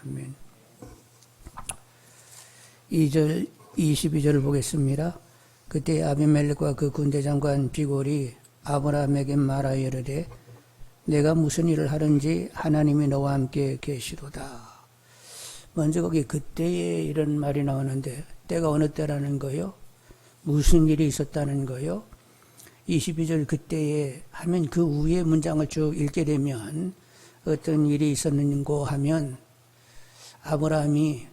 아멘. 2절, 22절을 보겠습니다. 그때 아비멜렉과 그 군대장관 비골이 아브라함에게 말하여 이르되 내가 무슨 일을 하든지 하나님이 너와 함께 계시도다. 먼저 거기 그때에 이런 말이 나오는데 때가 어느 때라는 거요? 무슨 일이 있었다는 거요? 22절 그때에 하면 그 위에 문장을 쭉 읽게 되면 어떤 일이 있었는고 하면 아브라함이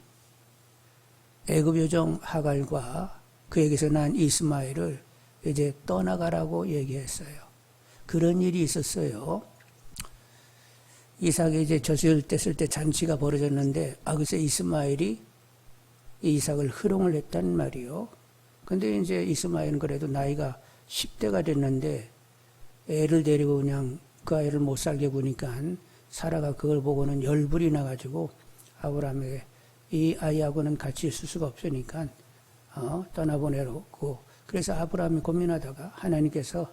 애굽 여종 하갈과 그에게서 난 이스마엘을 이제 떠나가라고 얘기했어요. 그런 일이 있었어요. 이삭이 이제 젖을 뗐을 때 잔치가 벌어졌는데 글쎄 이스마엘이 이삭을 희롱을 했단 말이요. 근데 이제 이스마엘은 그래도 나이가 10대가 됐는데 애를 데리고 그냥 그 아이를 못 살게 구니까 사라가 그걸 보고는 열불이 나가지고 아브라함에게 이 아이하고는 같이 있을 수가 없으니까 떠나보내놓고 그래서 아브라함이 고민하다가 하나님께서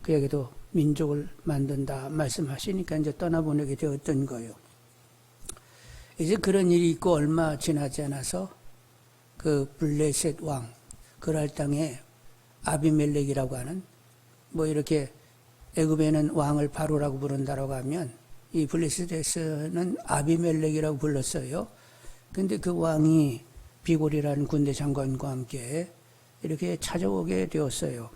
그에게도 민족을 만든다 말씀하시니까 이제 떠나보내게 되었던 거예요. 이제 그런 일이 있고 얼마 지나지 않아서 그 블레셋 왕 그랄 땅에 아비멜렉이라고 하는 뭐 이렇게 애굽에는 왕을 바로라고 부른다라고 하면 이 블레셋에서는 아비멜렉이라고 불렀어요. 근데 그 왕이 비골이라는 군대 장관과 함께 이렇게 찾아오게 되었어요.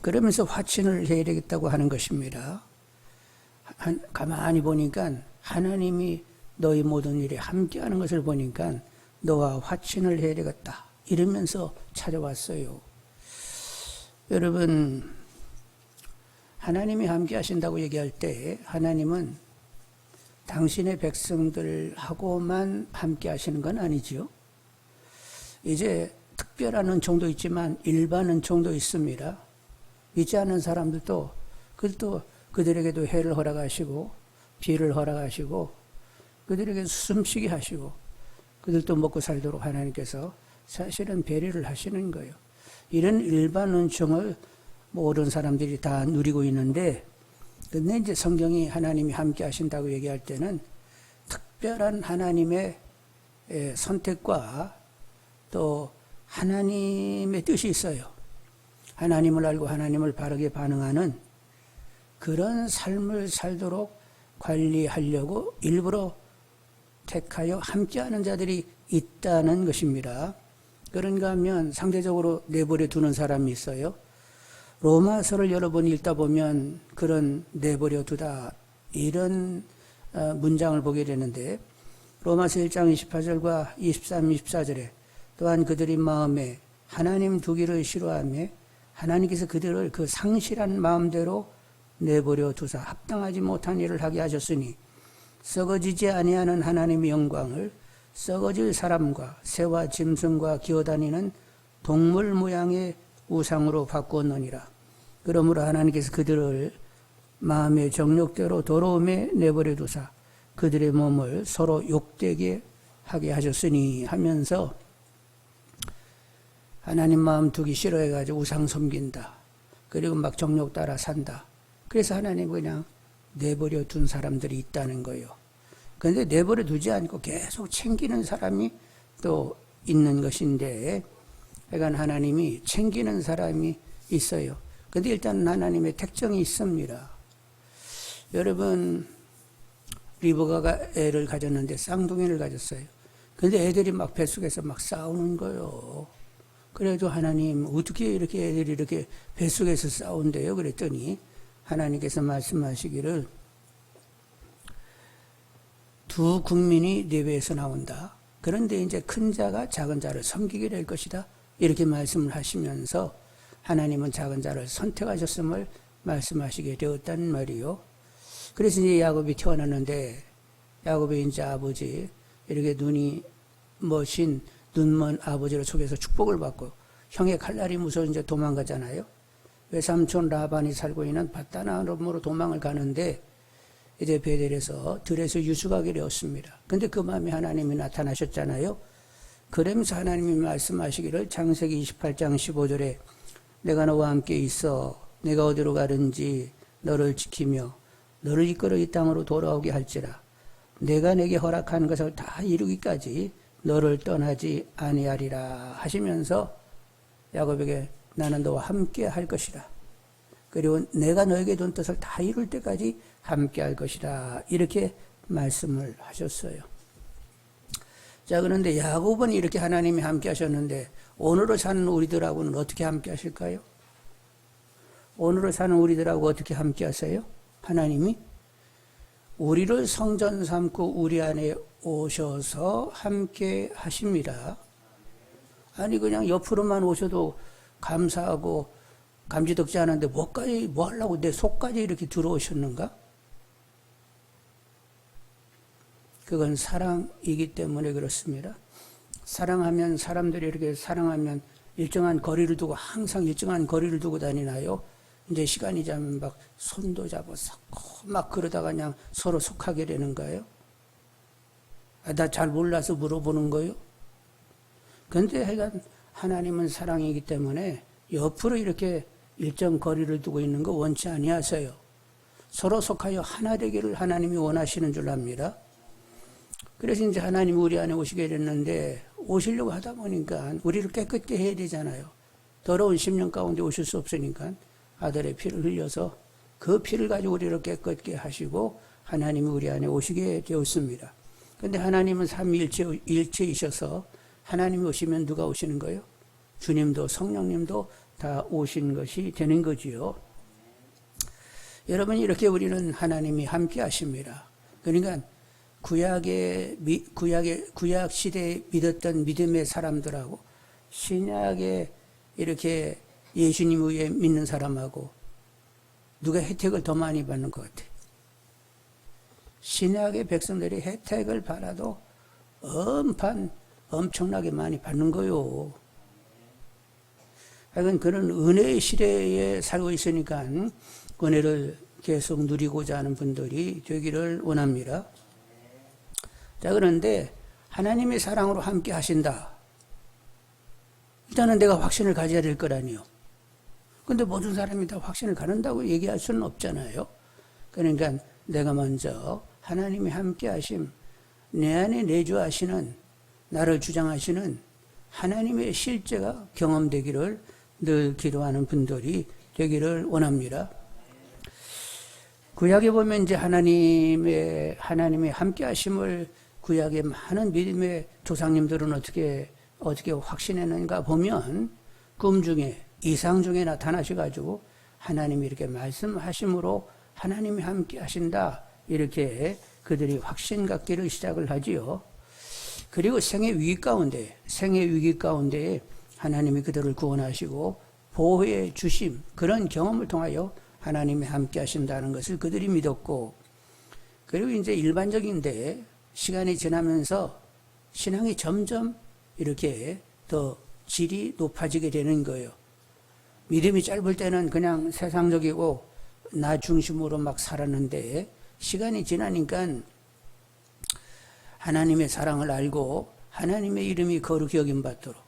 그러면서 화친을 해야 되겠다고 하는 것입니다. 가만히 보니까 하나님이 너희 모든 일에 함께하는 것을 보니까 너와 화친을 해야 되겠다 이러면서 찾아왔어요. 여러분 하나님이 함께 하신다고 얘기할 때 하나님은 당신의 백성들하고만 함께 하시는 건 아니지요. 이제 특별한 은총도 있지만 일반 은총도 있습니다. 믿지 않는 사람들도 그들에게도 해를 허락하시고 비를 허락하시고 그들에게 숨쉬게 하시고 그들도 먹고 살도록 하나님께서 사실은 배려를 하시는 거예요. 이런 일반 은총을 모든 사람들이 다 누리고 있는데 근데 이제 성경이 하나님이 함께 하신다고 얘기할 때는 특별한 하나님의 선택과 또 하나님의 뜻이 있어요. 하나님을 알고 하나님을 바르게 반응하는 그런 삶을 살도록 관리하려고 일부러 택하여 함께하는 자들이 있다는 것입니다. 그런가 하면 상대적으로 내버려 두는 사람이 있어요. 로마서를 여러 번 읽다 보면 그런 내버려 두다 이런 문장을 보게 되는데 로마서 1장 28절과 23, 24절에 또한 그들이 마음에 하나님 두기를 싫어하며 하나님께서 그들을 그 상실한 마음대로 내버려 두사 합당하지 못한 일을 하게 하셨으니 썩어지지 아니하는 하나님의 영광을 썩어질 사람과 새와 짐승과 기어다니는 동물 모양의 우상으로 바꾸었느니라. 그러므로 하나님께서 그들을 마음의 정욕대로 더러움에 내버려 두사 그들의 몸을 서로 욕되게 하게 하셨으니 하면서 하나님 마음 두기 싫어해가지고 우상 섬긴다. 그리고 막 정욕 따라 산다. 그래서 하나님 그냥 내버려 둔 사람들이 있다는 거예요. 그런데 내버려 두지 않고 계속 챙기는 사람이 또 있는 것인데 그러니까 하나님이 챙기는 사람이 있어요. 그런데 일단 하나님의 특징이 있습니다. 여러분 리브가가 애를 가졌는데 쌍둥이를 가졌어요. 그런데 애들이 막 뱃속에서 막 싸우는 거예요. 그래도 하나님 어떻게 이렇게 애들이 이렇게 뱃속에서 싸운대요? 그랬더니 하나님께서 말씀하시기를 두 국민이 네 배에서 나온다. 그런데 이제 큰 자가 작은 자를 섬기게 될 것이다. 이렇게 말씀을 하시면서 하나님은 작은 자를 선택하셨음을 말씀하시게 되었단 말이요. 그래서 이제 야곱이 태어났는데 야곱의 이제 아버지 이렇게 눈이 멋인 눈먼 아버지를 속에서 축복을 받고 형의 칼날이 무서워 이제 도망가잖아요. 외삼촌 라반이 살고 있는 밧다나름으로 도망을 가는데 이제 베델에서 들에서 유숙하게 되었습니다. 근데 그 마음에 하나님이 나타나셨잖아요. 그러면서 하나님이 말씀하시기를 창세기 28장 15절에 내가 너와 함께 있어 내가 어디로 가든지 너를 지키며 너를 이끌어 이 땅으로 돌아오게 할지라 내가 내게 허락한 것을 다 이루기까지 너를 떠나지 아니하리라 하시면서 야곱에게 나는 너와 함께 할 것이다. 그리고 내가 너에게 둔 뜻을 다 이룰 때까지 함께 할 것이다. 이렇게 말씀을 하셨어요. 자, 그런데 야곱은 이렇게 하나님이 함께 하셨는데 오늘을 사는 우리들하고는 어떻게 함께 하실까요? 오늘을 사는 우리들하고 어떻게 함께 하세요? 하나님이 우리를 성전 삼고 우리 안에 오셔서 함께 하십니다. 아니 그냥 옆으로만 오셔도 감사하고 감지덕지 않은데 뭐까지 뭐 하려고 내 속까지 이렇게 들어오셨는가? 그건 사랑이기 때문에 그렇습니다. 사랑하면 사람들이 이렇게 사랑하면 일정한 거리를 두고 항상 일정한 거리를 두고 다니나요? 이제 시간이 지나면 막 손도 잡아서 막 그러다가 그냥 서로 속하게 되는 거예요. 나 잘 몰라서 물어보는 거예요. 그런데 하여간 하나님은 사랑이기 때문에 옆으로 이렇게 일정 거리를 두고 있는 거 원치 아니하세요. 서로 속하여 하나 되기를 하나님이 원하시는 줄 압니다. 그래서 이제 하나님이 우리 안에 오시게 됐는데 오시려고 하다 보니까 우리를 깨끗게 해야 되잖아요. 더러운 심령 가운데 오실 수 없으니까 아들의 피를 흘려서 그 피를 가지고 우리를 깨끗게 하시고 하나님이 우리 안에 오시게 되었습니다. 그런데 하나님은 삼위일체이셔서 하나님이 오시면 누가 오시는 거예요? 주님도 성령님도 다 오신 것이 되는 거지요. 여러분 이렇게 우리는 하나님이 함께 하십니다. 그러니까 구약 시대에 믿었던 믿음의 사람들하고 신약에 이렇게 예수님 위에 믿는 사람하고 누가 혜택을 더 많이 받는 것 같아요? 신약의 백성들이 혜택을 받아도 엄청나게 많이 받는 거요. 하여간 그런 은혜의 시대에 살고 있으니까 은혜를 계속 누리고자 하는 분들이 되기를 원합니다. 자, 그런데 하나님의 사랑으로 함께 하신다. 일단은 내가 확신을 가져야 될 거라니요. 근데 모든 사람이 다 확신을 갖는다고 얘기할 수는 없잖아요. 그러니까 내가 먼저 하나님이 함께 하심, 내 안에 내주하시는, 나를 주장하시는 하나님의 실제가 경험되기를 늘 기도하는 분들이 되기를 원합니다. 구약에 보면 이제 하나님의 함께 하심을 구약의 많은 믿음의 조상님들은 어떻게 확신했는가 보면 꿈 중에 이상 중에 나타나셔가지고 하나님이 이렇게 말씀하심으로 하나님이 함께 하신다 이렇게 그들이 확신 갖기를 시작을 하지요. 그리고 생의 위기 가운데 하나님이 그들을 구원하시고 보호해 주심 그런 경험을 통하여 하나님이 함께 하신다는 것을 그들이 믿었고, 그리고 이제 일반적인데 시간이 지나면서 신앙이 점점 이렇게 더 질이 높아지게 되는 거예요. 믿음이 짧을 때는 그냥 세상적이고 나 중심으로 막 살았는데 시간이 지나니까 하나님의 사랑을 알고 하나님의 이름이 거룩히 여김받도록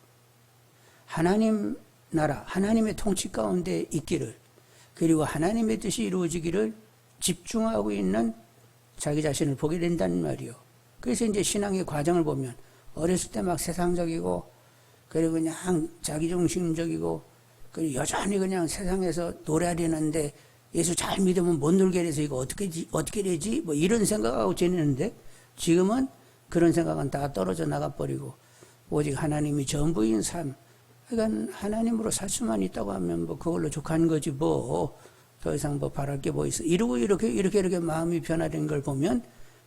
하나님 나라, 하나님의 통치 가운데 있기를, 그리고 하나님의 뜻이 이루어지기를 집중하고 있는 자기 자신을 보게 된다는 말이요. 그래서 이제 신앙의 과정을 보면 어렸을 때 막 세상적이고 그리고 그냥 자기중심적이고 그리고 여전히 그냥 세상에서 놀아야 되는데 예수 잘 믿으면 못 놀게 돼서 이거 어떻게 되지? 뭐 이런 생각하고 지내는데 지금은 그런 생각은 다 떨어져 나가버리고 오직 하나님이 전부인 삶, 그러니까 하나님으로 살 수만 있다고 하면 뭐 그걸로 족한 거지 뭐 더 이상 뭐 바랄 게 뭐 있어. 이러고 이렇게 마음이 변화된 걸 보면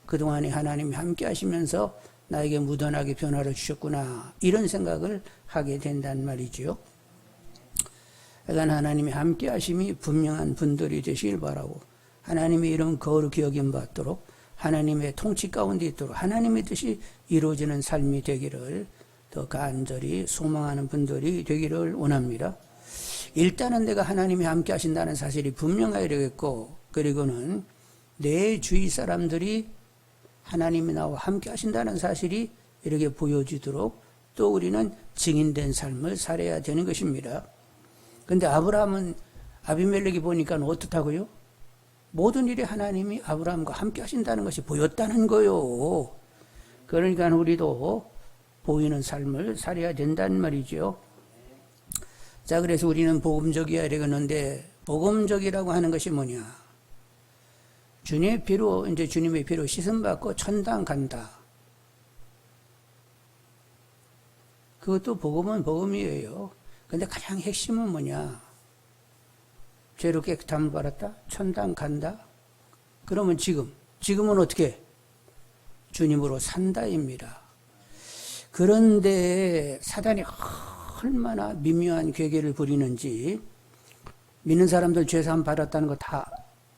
그동안에 하나님이 함께 하시면서 나에게 무던하게 변화를 주셨구나 이런 생각을 하게 된단 말이지요. 그러니까 하나님이 함께 하심이 분명한 분들이 되시길 바라고 하나님의 이름 거룩히 여김받도록 하나님의 통치 가운데 있도록 하나님의 뜻이 이루어지는 삶이 되기를 더 간절히 소망하는 분들이 되기를 원합니다. 일단은 내가 하나님이 함께 하신다는 사실이 분명해야 되겠고, 그리고는 내 주위 사람들이 하나님이 나와 함께 하신다는 사실이 이렇게 보여지도록 또 우리는 증인된 삶을 살아야 되는 것입니다. 그런데 아브라함은 아비멜렉이 보니까 어떻다고요? 모든 일에 하나님이 아브라함과 함께 하신다는 것이 보였다는 거요. 그러니까 우리도 보이는 삶을 살아야 된다는 말이죠. 자, 그래서 우리는 복음적이어야 되겠는데, 복음적이라고 하는 것이 뭐냐? 주님의 피로, 이제 주님의 피로 씻음받고 천당 간다. 그것도 복음은 복음이에요. 근데 가장 핵심은 뭐냐? 죄로 깨끗함을 받았다? 천당 간다? 그러면 지금은 어떻게? 주님으로 산다입니다. 그런데 사단이 얼마나 미묘한 괴계를 부리는지, 믿는 사람들 죄사함 받았다는 거 다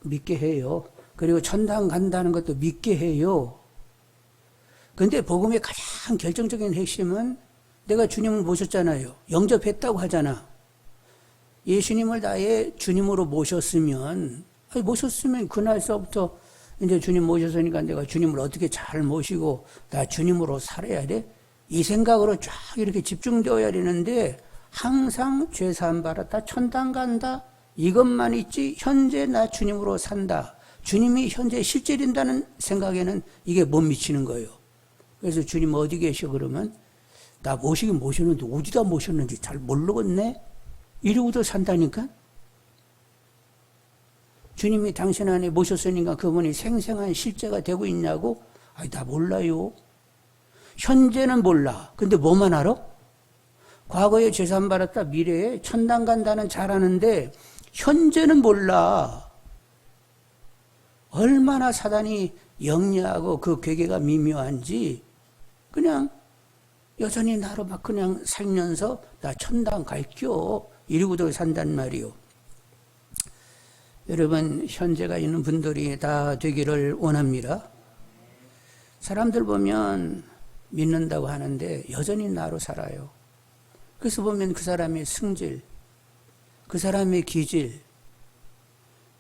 믿게 해요. 그리고 천당 간다는 것도 믿게 해요. 그런데 복음의 가장 결정적인 핵심은 내가 주님을 모셨잖아요. 영접했다고 하잖아. 예수님을 나의 주님으로 모셨으면 그날서부터 이제 주님 모셨으니까 내가 주님을 어떻게 잘 모시고 나 주님으로 살아야 돼? 이 생각으로 쫙 이렇게 집중되어야 되는데 항상 죄사함 받았다, 천당 간다, 이것만 있지 현재 나 주님으로 산다. 주님이 현재 실제된다는 생각에는 이게 못 미치는 거예요. 그래서 주님 어디 계셔 그러면 나 모시긴 모셨는데 어디다 모셨는지 잘 모르겠네? 이러고도 산다니까? 주님이 당신 안에 모셨으니까 그분이 생생한 실제가 되고 있냐고? 아니, 나 몰라요. 현재는 몰라. 근데 뭐만 알아? 과거에 죄사함 받았다, 미래에 천당 간다는 잘 아는데 현재는 몰라. 얼마나 사단이 영리하고 그 괴계가 미묘한지 그냥 여전히 나로 막 그냥 살면서 나 천당 갈겨 이러고도 산단 말이요. 여러분, 현재가 있는 분들이 다 되기를 원합니다. 사람들 보면 믿는다고 하는데 여전히 나로 살아요. 그래서 보면 그 사람의 승질, 그 사람의 기질,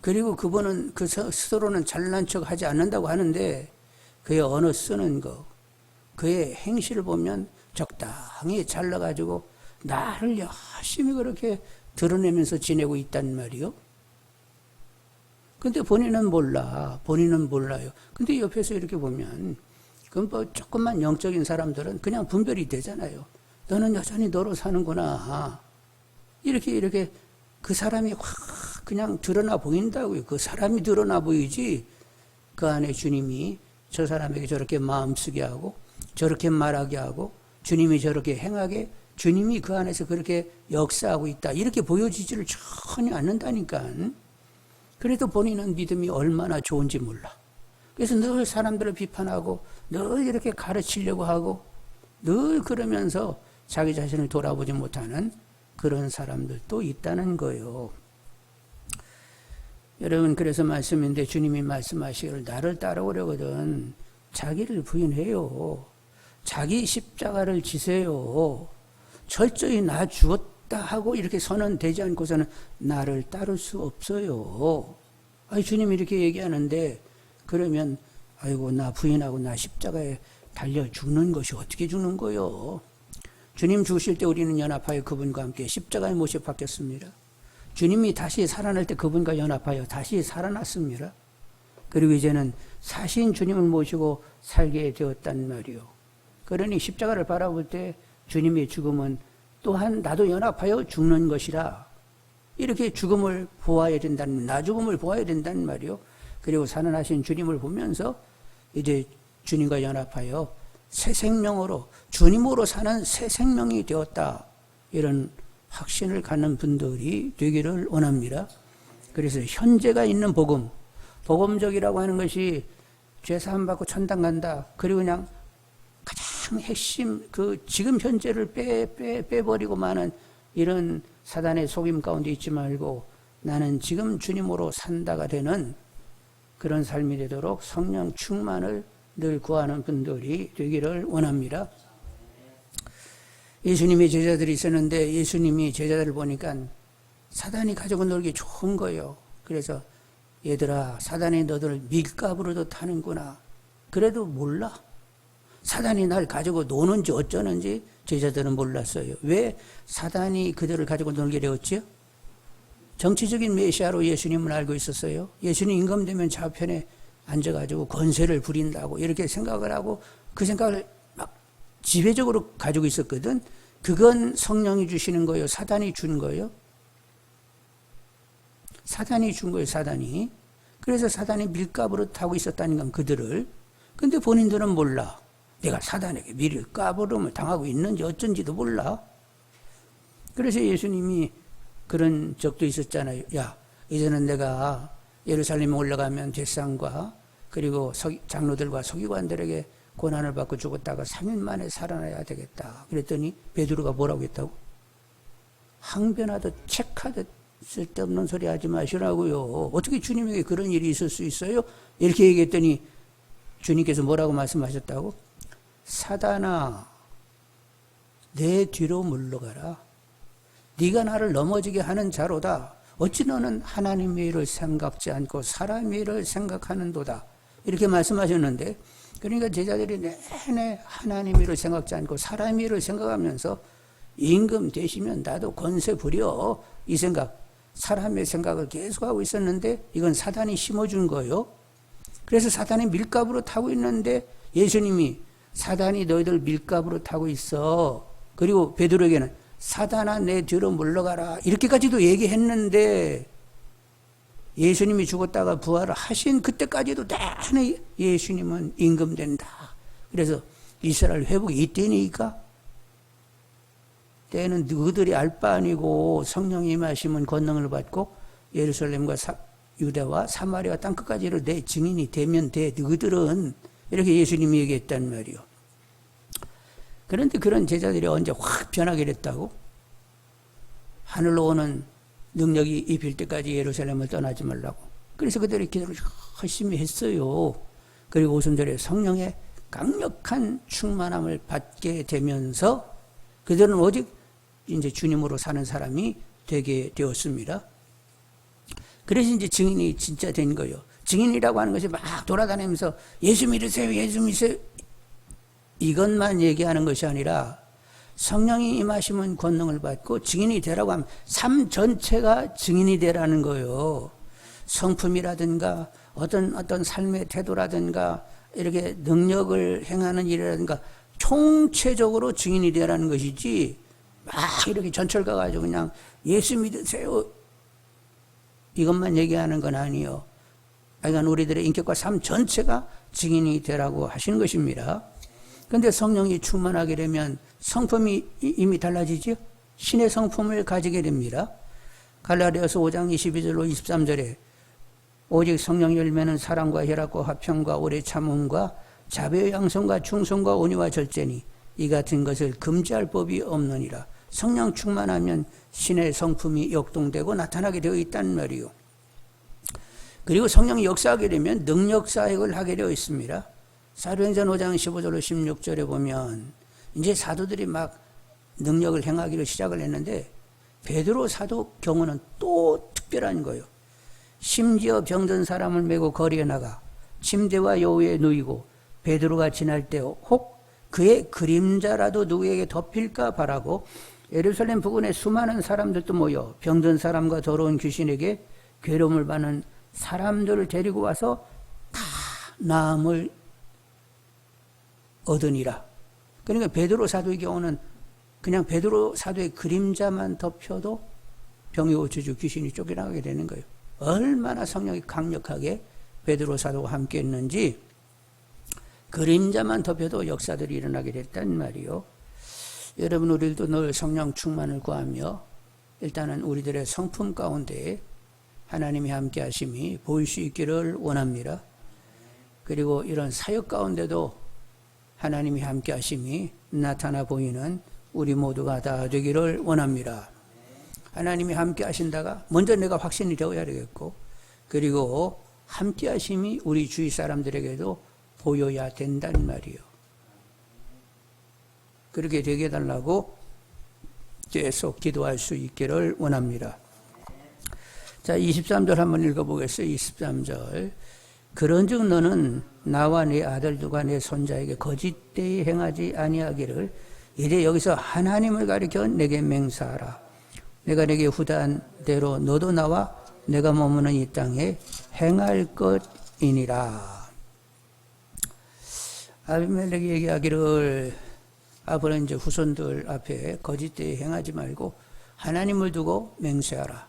그리고 그분은 그 스스로는 잘난 척 하지 않는다고 하는데 그의 언어 쓰는 거, 그의 행실을 보면 적당히 잘라가지고 나를 열심히 그렇게 드러내면서 지내고 있단 말이요. 근데 본인은 몰라요. 근데 옆에서 이렇게 보면 그럼 뭐 조금만 영적인 사람들은 그냥 분별이 되잖아요. 너는 여전히 너로 사는구나. 이렇게 그 사람이 확 그냥 드러나 보인다고요. 그 사람이 드러나 보이지 그 안에 주님이 저 사람에게 저렇게 마음 쓰게 하고 저렇게 말하게 하고 주님이 저렇게 행하게 주님이 그 안에서 그렇게 역사하고 있다. 이렇게 보여지지를 전혀 않는다니까. 그래도 본인은 믿음이 얼마나 좋은지 몰라. 그래서 늘 사람들을 비판하고 늘 이렇게 가르치려고 하고 늘 그러면서 자기 자신을 돌아보지 못하는 그런 사람들도 있다는 거예요. 여러분, 그래서 말씀인데 주님이 말씀하시기를 나를 따라오려거든 자기를 부인해요. 자기 십자가를 지세요. 철저히 나 죽었다 하고 이렇게 선언되지 않고서는 나를 따를 수 없어요. 아니, 주님이 이렇게 얘기하는데 그러면 아이고 나 부인하고 나 십자가에 달려 죽는 것이 어떻게 죽는 거요? 주님 죽으실 때 우리는 연합하여 그분과 함께 십자가에 못이 박혔습니다. 주님이 다시 살아날 때 그분과 연합하여 다시 살아났습니다. 그리고 이제는 사신 주님을 모시고 살게 되었단 말이요. 그러니 십자가를 바라볼 때 주님의 죽음은 또한 나도 연합하여 죽는 것이라 이렇게 죽음을 보아야 된다는, 나 죽음을 보아야 된다는 말이요. 그리고 살아나신 주님을 보면서 이제 주님과 연합하여 새 생명으로 주님으로 사는 새 생명이 되었다. 이런 확신을 갖는 분들이 되기를 원합니다. 그래서 현재가 있는 복음, 복음적이라고 하는 것이 죄사함 받고 천당 간다. 그리고 그냥 가장 핵심 그 지금 현재를 빼버리고 마는 이런 사단의 속임 가운데 있지 말고 나는 지금 주님으로 산다가 되는 그런 삶이 되도록 성령 충만을 늘 구하는 분들이 되기를 원합니다. 예수님의 제자들이 있었는데 예수님이 제자들을 보니까 사단이 가지고 놀기 좋은 거예요. 그래서 얘들아, 사단이 너들을 밀가부로도 타는구나. 그래도 몰라. 사단이 날 가지고 노는지 어쩌는지 제자들은 몰랐어요. 왜 사단이 그들을 가지고 놀게 되었지요? 정치적인 메시아로 예수님을 알고 있었어요. 예수님 임금되면 좌편에 앉아가지고 권세를 부린다고 이렇게 생각을 하고 그 생각을 막 지배적으로 가지고 있었거든. 그건 성령이 주시는 거예요? 사단이 준 거예요? 사단이 준 거예요, 사단이. 그래서 사단이 밀가부로 타고 있었다는 건 그들을. 근데 본인들은 몰라. 내가 사단에게 밀가부름을 당하고 있는지 어쩐지도 몰라. 그래서 예수님이 그런 적도 있었잖아요. 야, 이제는 내가 예루살렘에 올라가면 대상과 그리고 장로들과 서기관들에게 고난을 받고 죽었다가 3일 만에 살아나야 되겠다. 그랬더니 베드로가 뭐라고 했다고? 항변하듯 책하듯 쓸데없는 소리 하지 마시라고요. 어떻게 주님에게 그런 일이 있을 수 있어요? 이렇게 얘기했더니 주님께서 뭐라고 말씀하셨다고? 사단아, 내 뒤로 물러가라. 네가 나를 넘어지게 하는 자로다. 어찌 너는 하나님의 일을 생각지 않고 사람의 일을 생각하는도다. 이렇게 말씀하셨는데, 그러니까 제자들이 내내 하나님의 일을 생각지 않고 사람의 일을 생각하면서 임금 되시면 나도 권세 부려 이 생각, 사람의 생각을 계속하고 있었는데 이건 사단이 심어준 거예요. 그래서 사단이 밀가부로 타고 있는데 예수님이 사단이 너희들 밀가부로 타고 있어. 그리고 베드로에게는 사단아 내 뒤로 물러가라. 이렇게까지도 얘기했는데 예수님이 죽었다가 부활을 하신 그때까지도 내내 예수님은 임금된다. 그래서 이스라엘 회복이 이때니까 때는 너희들이 알 바 아니고 성령이 임하시면 권능을 받고 예루살렘과 유대와 사마리아 땅끝까지를 내 증인이 되면 돼. 너희들은 이렇게 예수님이 얘기했단 말이요. 그런데 그런 제자들이 언제 확 변하게 됐다고? 하늘로 오는 능력이 입힐 때까지 예루살렘을 떠나지 말라고. 그래서 그들이 기도를 열심히 했어요. 그리고 5절에 성령의 강력한 충만함을 받게 되면서 그들은 오직 이제 주님으로 사는 사람이 되게 되었습니다. 그래서 이제 증인이 진짜 된 거예요. 증인이라고 하는 것이 막 돌아다니면서 예수 믿으세요, 예수 믿으세요. 이것만 얘기하는 것이 아니라 성령이 임하시면 권능을 받고 증인이 되라고 하면 삶 전체가 증인이 되라는 거예요. 성품이라든가 어떤 삶의 태도라든가 이렇게 능력을 행하는 일이라든가 총체적으로 증인이 되라는 것이지 막 이렇게 전철 가가지고 그냥 예수 믿으세요 이것만 얘기하는 건 아니에요. 그러니까 우리들의 인격과 삶 전체가 증인이 되라고 하시는 것입니다. 그런데 성령이 충만하게 되면 성품이 이미 달라지죠. 신의 성품을 가지게 됩니다. 갈라디아서 5장 22절로 23절에 오직 성령 열매는 사랑과 혈압과 화평과 오래 참음과 자비와 양성과 충성과 온유와 절제니 이 같은 것을 금지할 법이 없느니라. 성령 충만하면 신의 성품이 역동되고 나타나게 되어 있다는 말이요. 그리고 성령이 역사하게 되면 능력 사역을 하게 되어 있습니다. 사도행전 5장 15절로 16절에 보면 이제 사도들이 막 능력을 행하기로 시작을 했는데 베드로 사도 경우는 또 특별한 거예요. 심지어 병든 사람을 메고 거리에 나가 침대와 여우에 누이고 베드로가 지날 때 혹 그의 그림자라도 누구에게 덮일까 바라고 예루살렘 부근에 수많은 사람들도 모여 병든 사람과 더러운 귀신에게 괴로움을 받는 사람들을 데리고 와서 다 나음을 얻으니라. 그러니까 베드로 사도의 경우는 그냥 베드로 사도의 그림자만 덮여도 병이 고쳐지고 귀신이 쫓겨나게 되는 거예요. 얼마나 성령이 강력하게 베드로 사도와 함께 했는지 그림자만 덮여도 역사들이 일어나게 됐단 말이요. 여러분 우리들도 늘 성령 충만을 구하며 일단은 우리들의 성품 가운데 하나님이 함께 하심이 보일 수 있기를 원합니다. 그리고 이런 사역 가운데도 하나님이 함께 하심이 나타나 보이는 우리 모두가 다 되기를 원합니다. 하나님이 함께 하신다가 먼저 내가 확신이 되어야 되겠고 그리고 함께 하심이 우리 주위 사람들에게도 보여야 된다는 말이요. 그렇게 되게 해달라고 계속 기도할 수 있기를 원합니다. 자, 23절 한번 읽어보겠어요. 23절. 그런즉 너는 나와 내 아들들과 내 손자에게 거짓되이 행하지 아니하기를 이제 여기서 하나님을 가리켜 내게 맹세하라. 내가 내게 후다한 대로 너도 나와 내가 머무는 이 땅에 행할 것이니라. 아비멜렉이 얘기하기를 앞으로 이제 후손들 앞에 거짓되이 행하지 말고 하나님을 두고 맹세하라.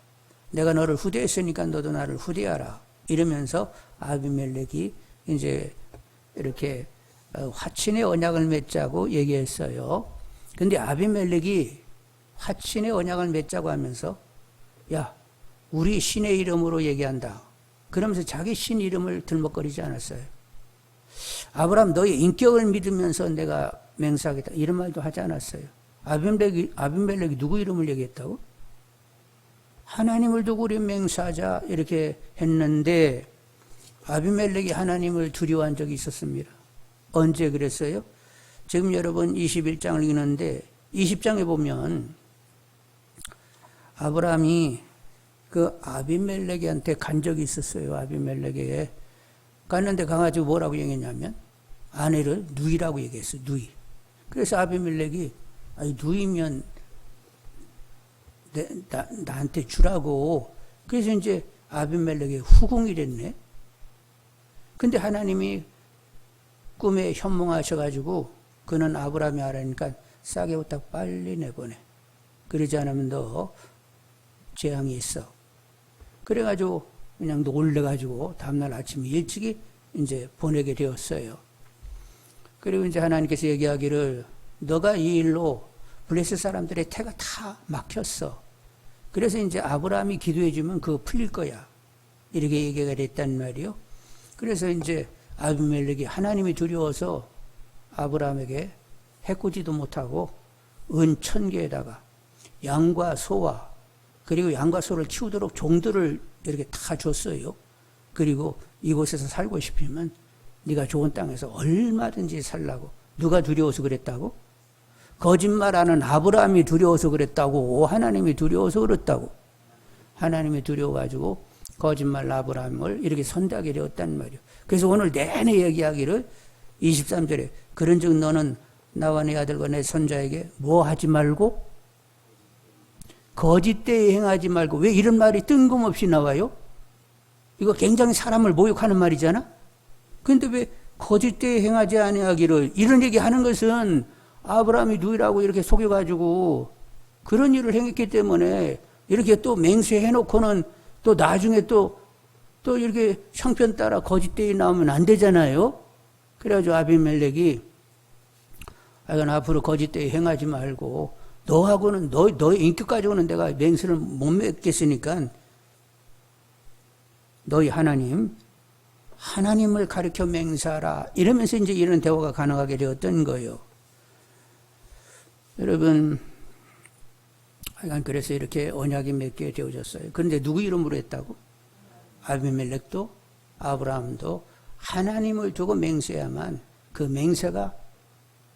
내가 너를 후대했으니까 너도 나를 후대하라. 이러면서 아비멜렉이 이제 이렇게 화친의 언약을 맺자고 얘기했어요. 근데 아비멜렉이 화친의 언약을 맺자고 하면서 야, 우리 신의 이름으로 얘기한다. 그러면서 자기 신 이름을 들먹거리지 않았어요. 아브라함 너의 인격을 믿으면서 내가 맹세하겠다. 이런 말도 하지 않았어요. 아비멜렉이 누구 이름을 얘기했다고? 하나님을 두고 우리 맹세하자 이렇게 했는데 아비멜렉이 하나님을 두려워한 적이 있었습니다. 언제 그랬어요? 지금 여러분 21장을 읽는데 20장에 보면 아브라함이 그 아비멜렉한테 간 적이 있었어요. 아비멜렉에게 갔는데 가가지고 뭐라고 얘기했냐면 아내를 누이라고 얘기했어요. 누이. 그래서 아비멜렉이 아니 누이면 나한테 주라고. 그래서 이제 아비멜렉이 후궁이랬네. 근데 하나님이 꿈에 현몽하셔가지고 그는 아브라함이 알아니까 싸게 옷다 빨리 내보내. 그러지 않으면 너 재앙이 있어. 그래가지고 그냥 놀래가지고 다음날 아침 일찍이 이제 보내게 되었어요. 그리고 이제 하나님께서 얘기하기를 너가 이 일로 블레셋 사람들의 태가 다 막혔어. 그래서 이제 아브라함이 기도해주면 그거 풀릴 거야. 이렇게 얘기가 됐단 말이요. 그래서 이제 아비멜렉이 하나님이 두려워서 아브라함에게 해코지도 못하고 은 1000개에다가 양과 소와 그리고 양과 소를 키우도록 종들을 이렇게 다 줬어요. 그리고 이곳에서 살고 싶으면 네가 좋은 땅에서 얼마든지 살라고. 누가 두려워서 그랬다고? 거짓말하는 아브라함이 두려워서 그랬다고. 하나님이 두려워서 그랬다고. 하나님이 두려워가지고 거짓말 아브라함을 이렇게 선대하게 되었단 말이에요. 그래서 오늘 내내 얘기하기를 23절에 그런즉 너는 나와 내 아들과 내 손자에게 뭐 하지 말고 거짓되이 행하지 말고. 왜 이런 말이 뜬금없이 나와요? 이거 굉장히 사람을 모욕하는 말이잖아. 그런데 왜 거짓되이 행하지 아니하기를. 이런 얘기하는 것은 아브라함이 누이라고 이렇게 속여가지고 그런 일을 행했기 때문에 이렇게 또 맹세해놓고는 또 나중에 또 이렇게 형편 따라 거짓되이 나오면 안 되잖아요. 그래가지고 아비멜렉이 이건 앞으로 거짓되이 행하지 말고 너하고는 너의 인격 가지고는 내가 맹세를 못 맺겠으니까 너희 하나님을 가르쳐 맹세하라. 이러면서 이제 이런 대화가 가능하게 되었던 거예요. 여러분, 그래서 이렇게 언약이 맺게 되어졌어요. 그런데 누구 이름으로 했다고? 아비멜렉도 아브라함도 하나님을 두고 맹세해야만 그 맹세가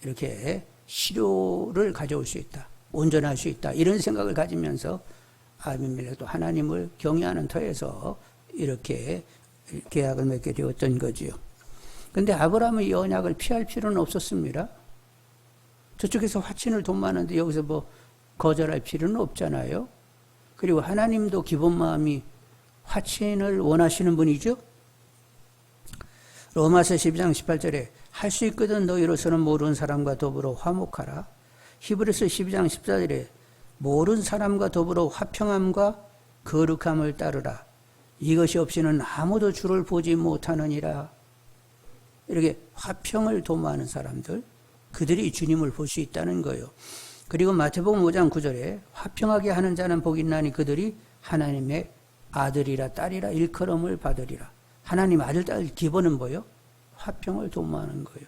이렇게 실효를 가져올 수 있다. 온전할 수 있다. 이런 생각을 가지면서 아비멜렉도 하나님을 경외하는 터에서 이렇게 계약을 맺게 되었던 거지요. 그런데 아브라함은 이 언약을 피할 필요는 없었습니다. 저쪽에서 화친을 도모하는데 여기서 뭐 거절할 필요는 없잖아요. 그리고 하나님도 기본 마음이 화친을 원하시는 분이죠. 로마서 12장 18절에 할 수 있거든 너희로서는 모르는 사람과 더불어 화목하라. 히브리서 12장 14절에 모르는 사람과 더불어 화평함과 거룩함을 따르라. 이것이 없이는 아무도 주를 보지 못하느니라. 이렇게 화평을 도모하는 사람들, 그들이 주님을 볼 수 있다는 거예요. 그리고 마태복음 5장 9절에 화평하게 하는 자는 복이 있나니 그들이 하나님의 아들이라 딸이라 일컬음을 받으리라. 하나님 아들, 딸 기본은 뭐예요? 화평을 도모하는 거예요.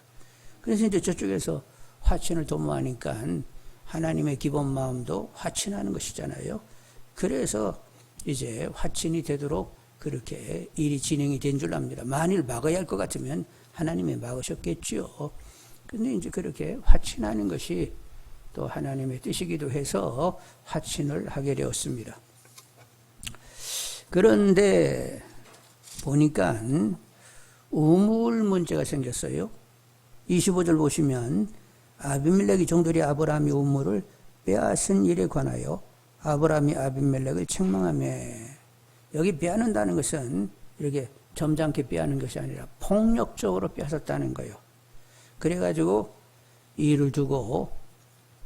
그래서 이제 저쪽에서 화친을 도모하니까 하나님의 기본 마음도 화친하는 것이잖아요. 그래서 이제 화친이 되도록 그렇게 일이 진행이 된 줄 압니다. 만일 막아야 할 것 같으면 하나님이 막으셨겠지요. 근데 이제 그렇게 화친하는 것이 또 하나님의 뜻이기도 해서 화친을 하게 되었습니다. 그런데 보니까 우물 문제가 생겼어요. 25절 보시면 아비멜렉이 종들이 아브라함의 우물을 빼앗은 일에 관하여 아브라함이 아비멜렉을 책망하며, 여기 빼앗는다는 것은 이렇게 점잖게 빼앗는 것이 아니라 폭력적으로 빼앗았다는 거예요. 그래가지고 이를 두고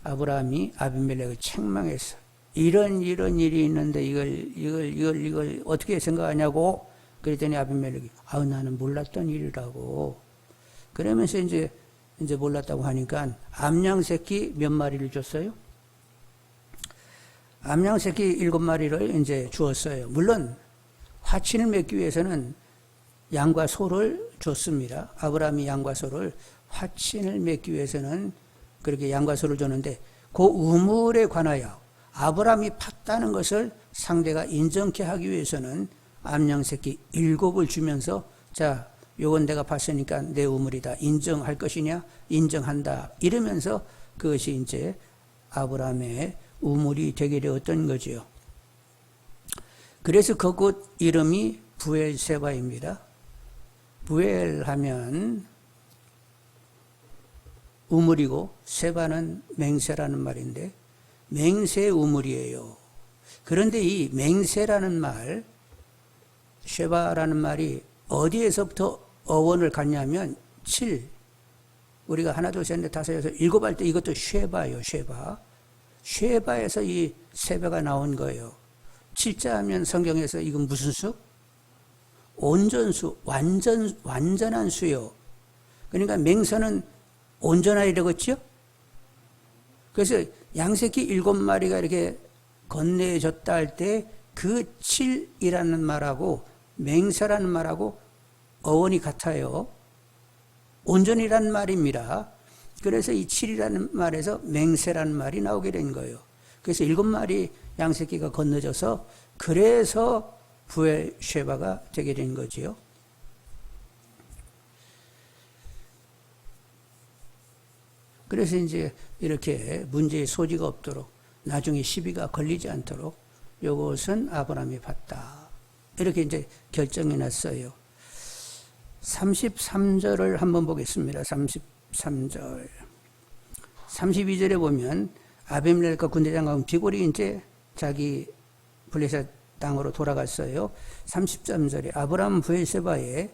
아브라함이 아비멜렉을 책망했어. 이런 일이 있는데 이걸 어떻게 생각하냐고. 그랬더니 아비멜렉이 나는 몰랐던 일이라고. 그러면서 이제 몰랐다고 하니까 암양 새끼 몇 마리를 줬어요? 암양 새끼 7마리를 이제 주었어요. 물론 화친을 맺기 위해서는 양과 소를 줬습니다. 아브라함이 양과 소를 화친을 맺기 위해서는 그렇게 양과 소를 줬는데, 그 우물에 관하여 아브라함이 팠다는 것을 상대가 인정케 하기 위해서는 암양 새끼 7을 주면서, 자, 요건 내가 봤으니까 내 우물이다. 인정할 것이냐? 인정한다. 이러면서 그것이 이제 아브라함의 우물이 되게 되었던 거지요. 그래서 그곳 이름이 부엘세바입니다. 부엘 하면 우물이고 세바는 맹세라는 말인데, 맹세 우물이에요. 그런데 이 맹세라는 말, 쉐바라는 말이 어디에서부터 어원을 갖냐면 7, 우리가 하나 둘 셋 넷 다섯 여섯 일곱 할 때 이것도 쉐바예요. 쉐바에서 이 세배가 나온 거예요. 7자 하면 성경에서 이건 무슨 수? 온전수, 완전한 수요. 그러니까 맹세는 온전하리 되겠죠? 그래서 양새끼 7마리가 이렇게 건네졌다 할 때 그 7이라는 말하고 맹세라는 말하고 어원이 같아요. 온전이라는 말입니다. 그래서 이 7이라는 말에서 맹세라는 말이 나오게 된 거예요. 그래서 7마리 양새끼가 건너져서 그래서 부엘쉐바가 되게 된 거지요. 그래서 이제 이렇게 문제의 소지가 없도록, 나중에 시비가 걸리지 않도록 이것은 아브라함이 봤다. 이렇게 이제 결정해 놨어요. 33절을 한번 보겠습니다. 33절. 32절에 보면 아비멜렉과 군대장관 비골이 이제 자기 블레셋 땅으로 돌아갔어요. 33절에 아브라함 부엘세바에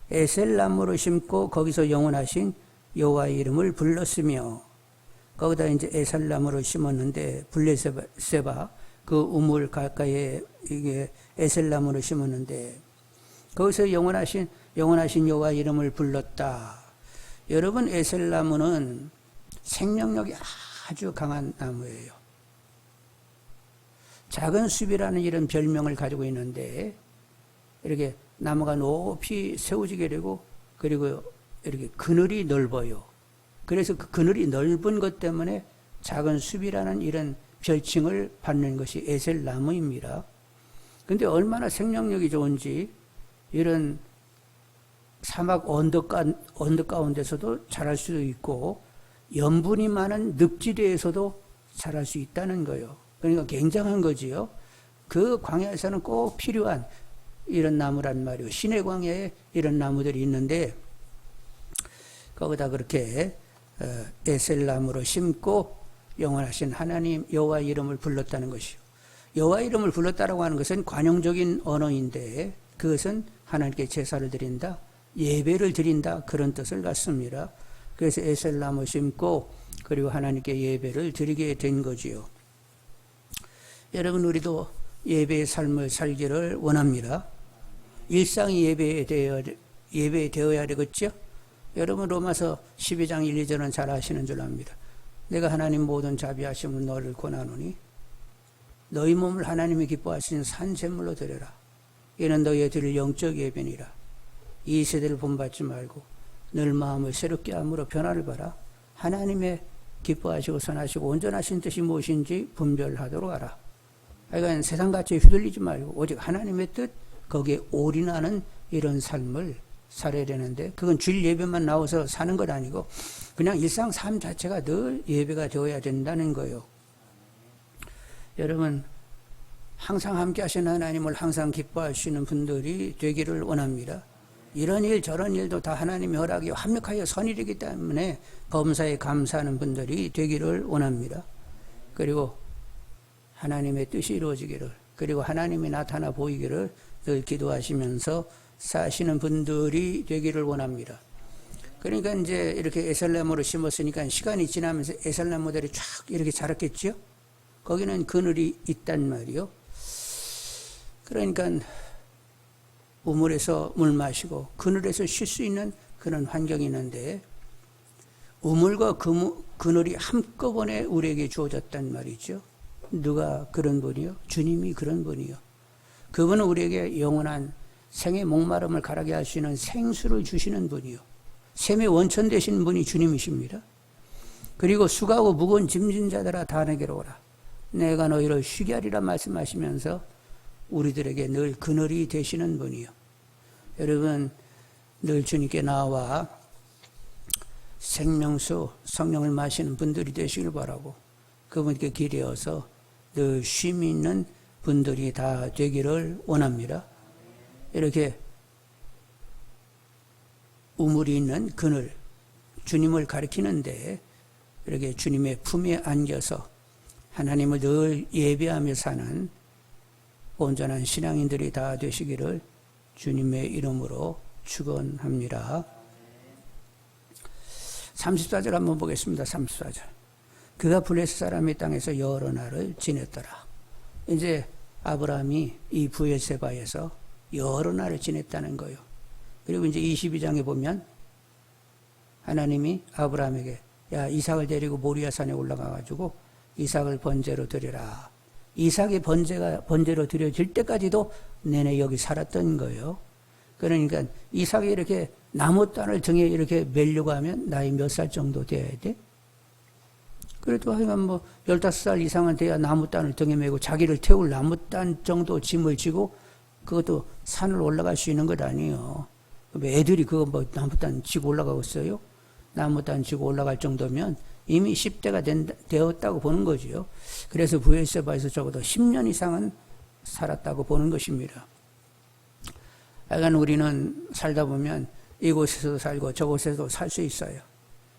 에셀나무를 심고 거기서 영원하신 여호와의 이름을 불렀으며, 거기다 이제 에셀나무를 심었는데 블레셋바 그 우물 가까이에 이게 에셀나무를 심었는데 거기서 영원하신 여호와의 이름을 불렀다. 여러분, 에셀나무는 생명력이 아주 강한 나무예요. 작은 숲이라는 이런 별명을 가지고 있는데, 이렇게 나무가 높이 세워지게 되고, 그리고 이렇게 그늘이 넓어요. 그래서 그 그늘이 넓은 것 때문에 작은 숲이라는 이런 별칭을 받는 것이 에셀나무입니다. 그런데 얼마나 생명력이 좋은지, 이런 사막 언덕 가운데서도 자랄 수도 있고, 염분이 많은 늪지대에서도 자랄 수 있다는 거예요. 그러니까 굉장한 거지요. 그 광야에서는 꼭 필요한 이런 나무란 말이에요. 시내 광야에 이런 나무들이 있는데, 거기다 그렇게 에셀나무로 심고 영원하신 하나님 여호와 이름을 불렀다는 것이요. 여호와 이름을 불렀다라고 하는 것은 관용적인 언어인데, 그것은 하나님께 제사를 드린다, 예배를 드린다, 그런 뜻을 갖습니다. 그래서 에셀나무 심고 그리고 하나님께 예배를 드리게 된 거지요. 여러분, 우리도 예배의 삶을 살기를 원합니다. 일상이 예배되어야 되겠죠? 여러분, 로마서 12장 1, 2절은 잘 아시는 줄 압니다. 내가 하나님 모든 자비하심을 너를 권하노니 너희 몸을 하나님이 기뻐하시는 산 제물로 드려라. 이는 너희의 드릴 영적 예배니라. 이 세대를 본받지 말고 늘 마음을 새롭게 함으로 변화를 봐라. 하나님의 기뻐하시고 선하시고 온전하신 뜻이 무엇인지 분별하도록 하라. 그러니까 세상같이 휘둘리지 말고 오직 하나님의 뜻, 거기에 올인하는 이런 삶을 살아야 되는데, 그건 주일 예배만 나와서 사는 건 아니고 그냥 일상 삶 자체가 늘 예배가 되어야 된다는 거예요. 여러분, 항상 함께 하시는 하나님을 항상 기뻐하시는 분들이 되기를 원합니다. 이런 일 저런 일도 다 하나님의 허락이 완벽하여 선일이기 때문에 범사에 감사하는 분들이 되기를 원합니다. 그리고 하나님의 뜻이 이루어지기를, 그리고 하나님이 나타나 보이기를 늘 기도하시면서 사시는 분들이 되기를 원합니다. 그러니까 이제 이렇게 에살렘으로 심었으니까 시간이 지나면서 에살렘 모델이 쫙 이렇게 자랐겠죠? 거기는 그늘이 있단 말이요. 그러니까 우물에서 물 마시고 그늘에서 쉴 수 있는 그런 환경이 있는데, 우물과 그늘이 한꺼번에 우리에게 주어졌단 말이죠. 누가 그런 분이요? 주님이 그런 분이요. 그분은 우리에게 영원한 생의 목마름을 가라게 할 수 있는 생수를 주시는 분이요. 샘의 원천 되신 분이 주님이십니다. 그리고 수고하고 무거운 짐진 자들아 다 내게로 오라. 내가 너희를 쉬게 하리라 말씀하시면서 우리들에게 늘 그늘이 되시는 분이요. 여러분, 늘 주님께 나와 생명수 성령을 마시는 분들이 되시길 바라고, 그분께 기대어서 늘 쉼이 있는 분들이 다 되기를 원합니다. 이렇게 우물이 있는 그늘, 주님을 가리키는데 이렇게 주님의 품에 안겨서 하나님을 늘 예배하며 사는 온전한 신앙인들이 다 되시기를 주님의 이름으로 축원합니다. 34절 한번 보겠습니다. 34절. 그가 블레셋 사람의 땅에서 여러 날을 지냈더라. 이제 아브라함이 이 브에세바에서 여러 날을 지냈다는 거예요. 그리고 이제 22장에 보면 하나님이 아브라함에게 야, 이삭을 데리고 모리아 산에 올라가 가지고 이삭을 번제로 드리라. 이삭의 번제로 드려질 때까지도 내내 여기 살았던 거예요. 그러니까 이삭이 이렇게 나무단을 등에 이렇게 매려고 하면 나이 몇 살 정도 돼야 돼? 그래도 하여간 뭐 15살 이상은 돼야 나무단을 등에 메고 자기를 태울 나무단 정도 짐을 지고 그것도 산을 올라갈 수 있는 것 아니에요. 애들이 그거 뭐 나무단 지고 올라가겠어요? 나무단 지고 올라갈 정도면 이미 10대가 되었다고 보는 거지요. 그래서 브에세바에서 적어도 10년 이상은 살았다고 보는 것입니다. 하여간 우리는 살다 보면 이곳에서도 살고 저곳에서도 살 수 있어요.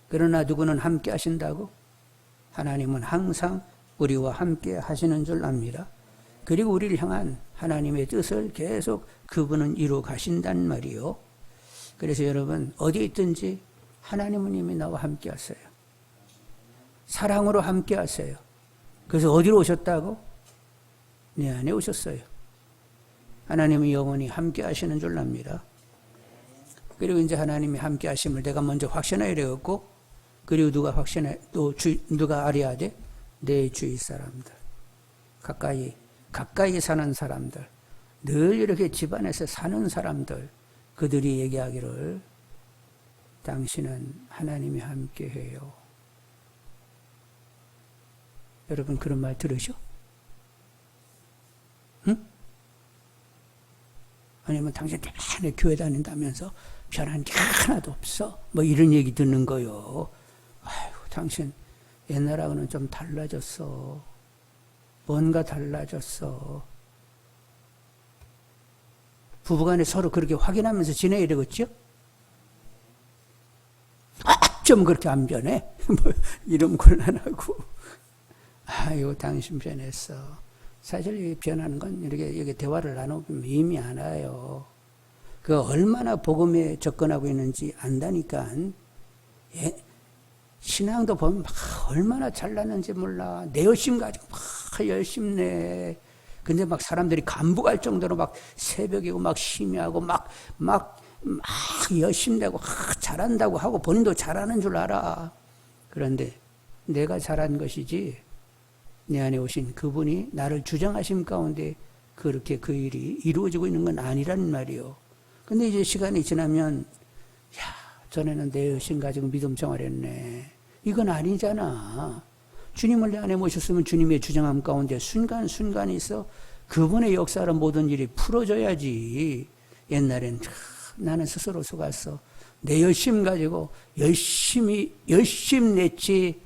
그러나 누구는 함께 하신다고? 하나님은 항상 우리와 함께 하시는 줄 압니다. 그리고 우리를 향한 하나님의 뜻을 계속 그분은 이루어 가신단 말이요. 그래서 여러분 어디에 있든지 하나님은 이미 나와 함께 하세요. 사랑으로 함께 하세요. 그래서 어디로 오셨다고? 내 안에 오셨어요. 하나님은 영원히 함께 하시는 줄 압니다. 그리고 이제 하나님이 함께 하심을 내가 먼저 확신해야 되겠고, 그리고 누가 알아야 돼? 내 주위 사람들. 가까이 사는 사람들. 늘 이렇게 집안에서 사는 사람들. 그들이 얘기하기를 당신은 하나님이 함께 해요. 여러분 그런 말 들으셔? 응? 아니면 당신 대단히 교회 다닌다면서 변한 게 하나도 없어? 뭐 이런 얘기 듣는 거요. 아이고, 당신 옛날하고는 좀 달라졌어. 뭔가 달라졌어. 부부간에 서로 그렇게 확인하면서 지내야 되겠죠? 좀 그렇게 안 변해? 뭐 이런 곤란하고. 아이고, 당신 변했어. 사실 변하는 건 이렇게 대화를 나누면 이미 알아요. 그 얼마나 복음에 접근하고 있는지 안다니까. 예? 신앙도 보면 막 얼마나 잘났는지 몰라. 내 열심 가지고 막 열심내. 근데 막 사람들이 간부갈 정도로 막 새벽이고 막 심야하고 막 열심내고 잘한다고 하고 본인도 잘하는 줄 알아. 그런데 내가 잘한 것이지 내 안에 오신 그분이 나를 주장하심 가운데 그렇게 그 일이 이루어지고 있는 건 아니란 말이요. 근데 이제 시간이 지나면 야, 전에는 내 열심 가지고 믿음 생활했네. 이건 아니잖아. 주님을 내 안에 모셨으면 주님의 주장함 가운데 순간순간이 있어 그분의 역사로 모든 일이 풀어져야지. 옛날엔 나는 스스로 속았어. 내 열심 가지고 열심 냈지.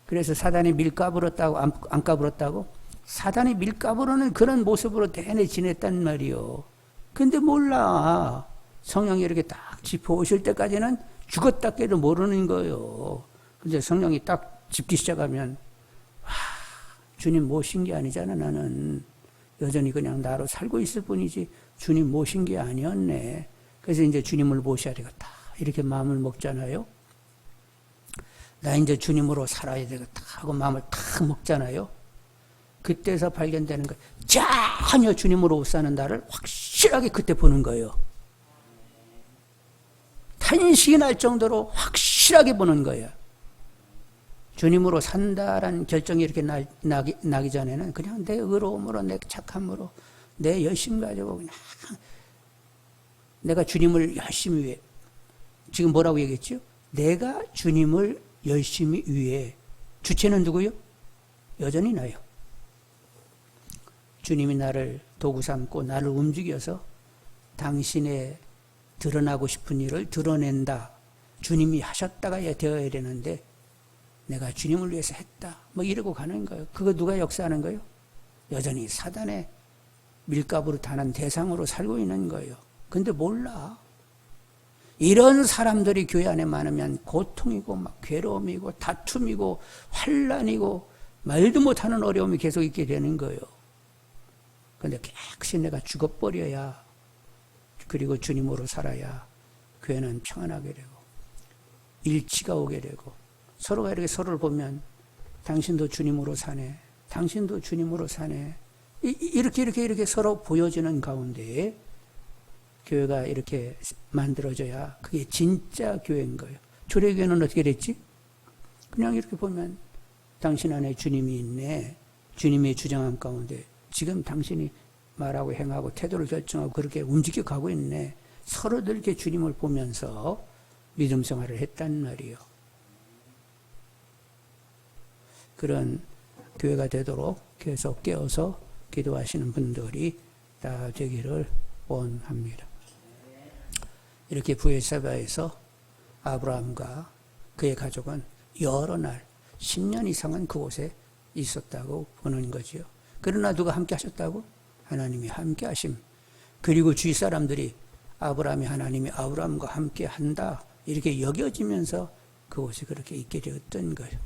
그래서 사단이 밀 까불었다고 안 까불었다고? 사단이 밀 까불어는 그런 모습으로 내내 지냈단 말이요. 근데 몰라. 성령이 이렇게 딱 짚어오실 때까지는 죽었다 깨도 모르는 거예요. 근데 성령이 딱 짚기 시작하면 주님 모신 게 아니잖아. 나는 여전히 그냥 나로 살고 있을 뿐이지 주님 모신 게 아니었네. 그래서 이제 주님을 모셔야 되겠다. 이렇게 마음을 먹잖아요. 나 이제 주님으로 살아야 되겠다 하고 마음을 탁 먹잖아요. 그때서 발견되는 거예요. 전혀 주님으로 못 사는 나를 확실하게 그때 보는 거예요. 탄식이 날 정도로 확실하게 보는 거예요. 주님으로 산다라는 결정이 이렇게 나기 전에는 그냥 내 의로움으로, 내 착함으로, 내 열심 가지고 그냥 내가 주님을 열심히 위해, 지금 뭐라고 얘기했죠? 내가 주님을 열심히 위해. 주체는 누구요? 여전히 나요. 주님이 나를 도구 삼고 나를 움직여서 당신의 드러나고 싶은 일을 드러낸다. 주님이 하셨다가 되어야 되는데 내가 주님을 위해서 했다. 뭐 이러고 가는 거예요. 그거 누가 역사하는 거예요? 여전히 사단의 밀가부로 타는 대상으로 살고 있는 거예요. 근데 몰라. 이런 사람들이 교회 안에 많으면 고통이고 막 괴로움이고 다툼이고 환난이고 말도 못하는 어려움이 계속 있게 되는 거예요. 그런데 깨끗이 내가 죽어버려야, 그리고 주님으로 살아야 교회는 평안하게 되고 일치가 오게 되고, 서로가 이렇게 서로를 보면 당신도 주님으로 사네, 당신도 주님으로 사네, 이렇게 서로 보여지는 가운데 교회가 이렇게 만들어져야 그게 진짜 교회인 거예요. 초대교회는 어떻게 됐지? 그냥 이렇게 보면 당신 안에 주님이 있네, 주님의 주장한 가운데 지금 당신이 말하고 행하고 태도를 결정하고 그렇게 움직여 가고 있네. 서로들 이렇게 주님을 보면서 믿음 생활을 했단 말이에요. 그런 교회가 되도록 계속 깨어서 기도하시는 분들이 다 되기를 원합니다. 이렇게 부엘세바에서 아브라함과 그의 가족은 여러 날 10년 이상은 그곳에 있었다고 보는 거지요. 그러나 누가 함께 하셨다고? 하나님이 함께 하심. 그리고 주위 사람들이 아브라함이 하나님이 아브라함과 함께 한다 이렇게 여겨지면서 그곳이 그렇게 있게 되었던 거예요.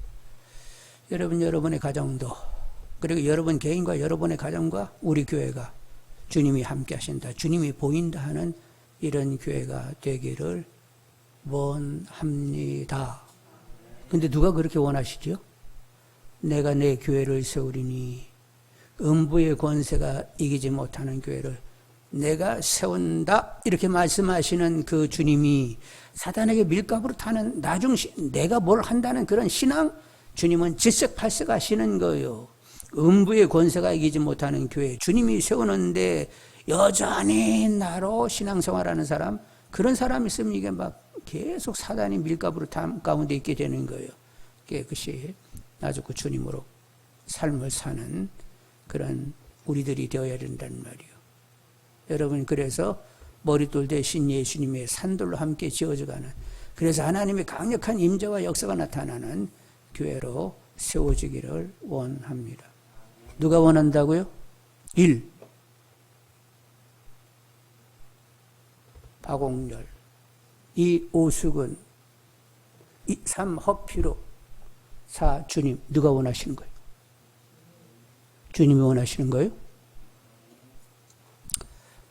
여러분, 여러분의 가정도, 그리고 여러분 개인과 여러분의 가정과 우리 교회가 주님이 함께 하신다, 주님이 보인다 하는 이런 교회가 되기를 원합니다. 근데 누가 그렇게 원하시죠? 내가 내 교회를 세우리니 음부의 권세가 이기지 못하는 교회를 내가 세운다 이렇게 말씀하시는 그 주님이 사단에게 밀가부로 타는 나중신, 내가 뭘 한다는 그런 신앙, 주님은 질색팔색하시는 거예요. 음부의 권세가 이기지 못하는 교회, 주님이 세우는데 여전히 나로 신앙생활하는 사람, 그런 사람 있으면 이게 막 계속 사단이 밀가부로 탐 가운데 있게 되는 거예요. 깨끗이 나죽고 주님으로 삶을 사는 그런 우리들이 되어야 된다는 말이에요. 여러분, 그래서 머릿돌 대신 예수님의 산돌로 함께 지어져가는, 그래서 하나님의 강력한 임재와 역사가 나타나는 교회로 세워지기를 원합니다. 누가 원한다고요? 1. 박옥렬, 2. 오수근, 3. 허피로, 4. 주님. 누가 원하시는 거예요? 주님이 원하시는 거예요?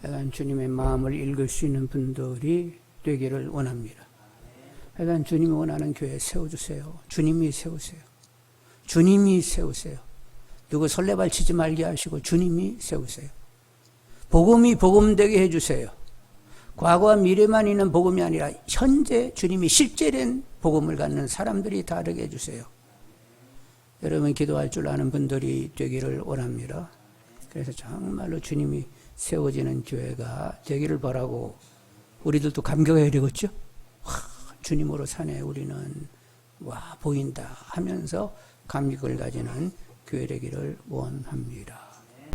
약간 주님의 마음을 읽을 수 있는 분들이 되기를 원합니다. 약간 주님이 원하는 교회 세워주세요. 주님이 세우세요. 주님이 세우세요. 누구 설레발 치지 말게 하시고 주님이 세우세요. 복음이 복음되게 해주세요. 과거와 미래만 있는 복음이 아니라 현재 주님이 실제된 복음을 갖는 사람들이 다르게 해주세요. 여러분, 기도할 줄 아는 분들이 되기를 원합니다. 그래서 정말로 주님이 세워지는 교회가 되기를 바라고, 우리들도 감격해야 되겠죠? 와, 주님으로 사네, 우리는. 와, 보인다 하면서 감격을 가지는 교회 되기를 원합니다.